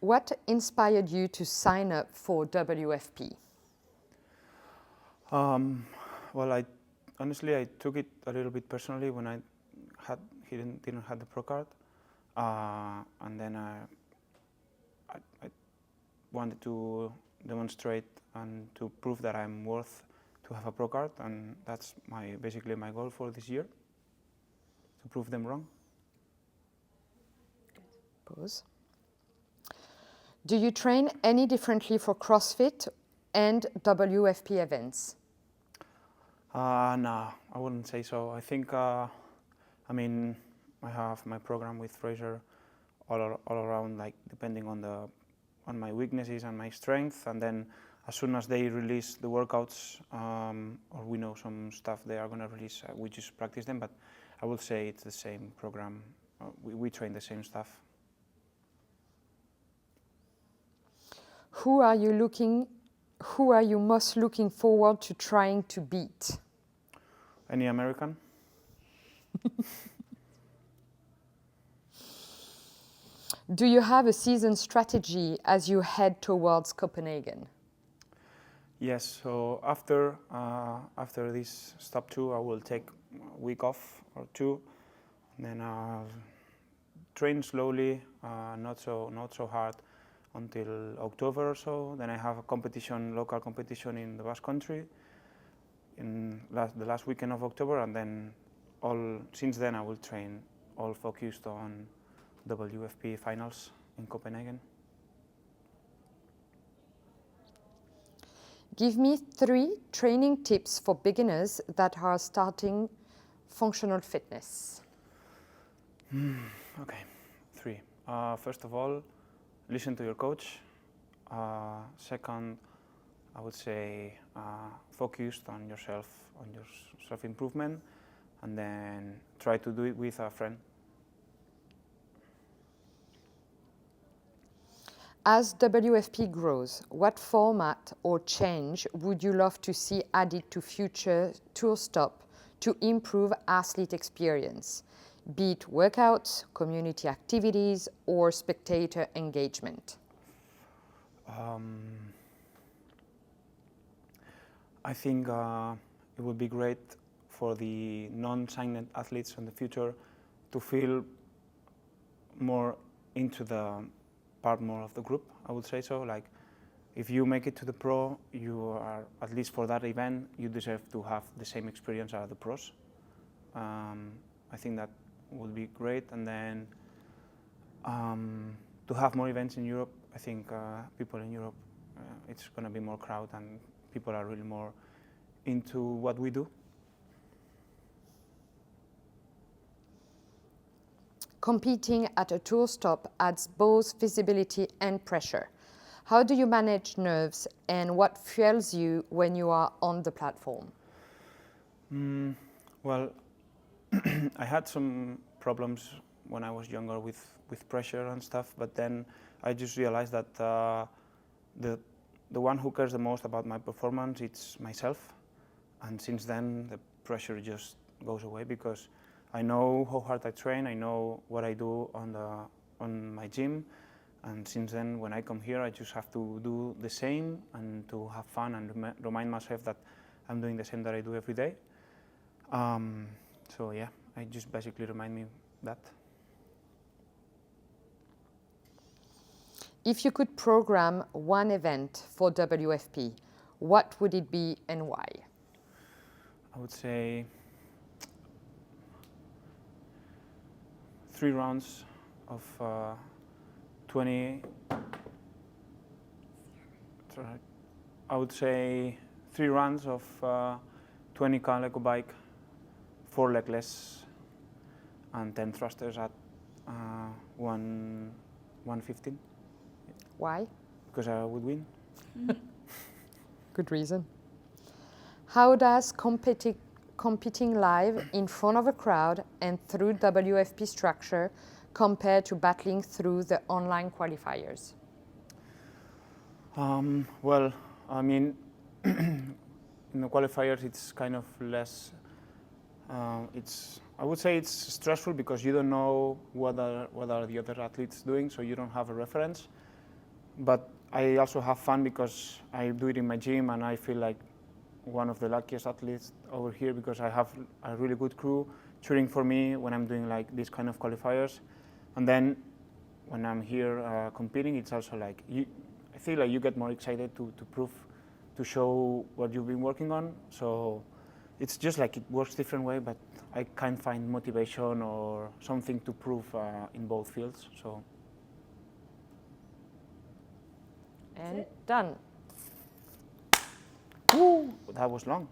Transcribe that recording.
What inspired you to sign up for WFP? Well, honestly I took it a little bit personally when I didn't have the pro card, and then I wanted to demonstrate and to prove that I'm worth to have a pro card, and that's basically my goal for this year, to prove them wrong. Pause. Do you train any differently for CrossFit and WFP events? No, I wouldn't say so. I think, I have my program with Fraser all around, like depending on my weaknesses and my strength, and then as soon as they release the workouts, or we know some stuff they are going to release, we just practice them. But I would say it's the same program. We train the same stuff. Who are you most looking forward to trying to beat? Any American? Do you have a season strategy as you head towards Copenhagen? Yes, so after this stop 2, I will take a week off or 2, and then I'll train slowly, not so hard, until October or so. Then I have a local competition in the Basque Country in the last weekend of October, and then since then I will train all focused on WFP finals in Copenhagen. Give me 3 training tips for beginners that are starting functional fitness. Okay, 3. First of all, listen to your coach. Second, I would say focused on yourself, on your self-improvement, and then try to do it with a friend. As WFP grows, what format or change would you love to see added to future tour stop to improve athlete experience, be it workouts, community activities, or spectator engagement? I think it would be great for the non-signed athletes in the future to feel more into the part more of the group, I would say so. Like, if you make it to the pro, you are, at least for that event, you deserve to have the same experience as the pros. I think that would be great. And then to have more events in Europe, I think people in Europe, it's going to be more crowd and people are really more into what we do. Competing at a tour stop adds both visibility and pressure. How do you manage nerves and what fuels you when you are on the platform? Well, I had some problems when I was younger with pressure and stuff, but then I just realized that the one who cares the most about my performance, it's myself. And since then, the pressure just goes away because I know how hard I train, I know what I do on my gym, and since then, when I come here, I just have to do the same and to have fun and remind myself that I'm doing the same that I do every day. So yeah, I just basically remind me that. If you could program one event for WFP, what would it be and why? I would say 3 rounds of 20. I would say 3 rounds of 20 Lego bike, 4 legless, and 10 thrusters at 115. Why? Because I would win. Good reason. How does competing live in front of a crowd and through WFP structure compare to battling through the online qualifiers? Well, I mean, in the qualifiers, it's kind of less. I would say it's stressful because you don't know what are the other athletes doing, so you don't have a reference. but I also have fun because I do it in my gym, and I feel like one of the luckiest athletes over here because I have a really good crew cheering for me when I'm doing like these kind of qualifiers. And then when I'm here competing, it's also like I feel like you get more excited to prove, to show what you've been working on. So it's just like it works different way, but I can't find motivation or something to prove in both fields. So. And done. Woo, that was long.